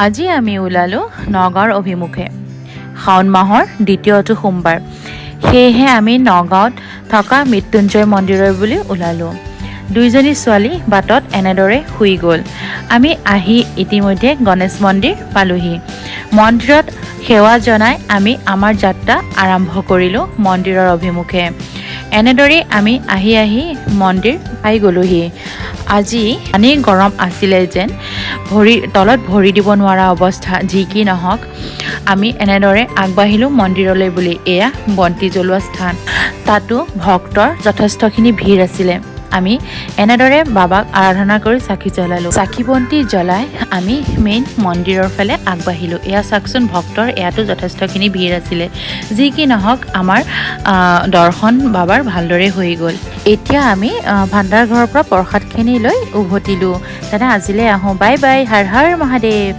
আজি আমি ওলালোঁ নগাঁৱৰ অভিমুখে। শাওণ মাহৰ দ্বিতীয়টো সোমবাৰ, সেয়েহে আমি নগাঁৱত থকা মৃত্যুঞ্জয় মন্দিৰৰ বুলি ওলালোঁ। দুইজনী ছোৱালী বাটত এনেদৰে শুই গ'ল। আমি আহি ইতিমধ্যে গণেশ মন্দিৰ পালোহি। মন্দিৰত সেৱা জনাই আমি আমাৰ যাত্ৰা আৰম্ভ কৰিলোঁ মন্দিৰৰ অভিমুখে। এনেদৰেই আমি আহি মন্দিৰ পাই গ'লোহি। আজি পানী গৰম আছিলে যেন তলত ভৰি দিব নোৱাৰা অৱস্থা। যি কি নহওক আমি এনেদৰে আগবাঢ়িলোঁ মন্দিৰলৈ বুলি। এয়া বন্তি জ্বলোৱা স্থান, তাতো ভক্তৰ যথেষ্টখিনি ভিৰ আছিলে। আমি এনেদৰে বাবাক আৰাধনা কৰি চাকি জ্বলালোঁ। চাকি বন্তি জ্বলাই আমি মেইন মন্দিৰৰ ফালে আগবাঢ়িলোঁ। এয়া চাওকচোন ভক্তৰ ইয়াতো যথেষ্টখিনি ভিৰ আছিলে। যি কি নহওক আমাৰ দৰ্শন বাবাৰ ভালদৰে হৈ গ'ল। এতিয়া আমি ভাণ্ডাৰ ঘৰৰ পৰা প্ৰসাদখিনি লৈ উভতিলোঁ। দাদা আজিলৈ আহোঁ, বাই বাই, হৰ হৰ মহাদেৱ।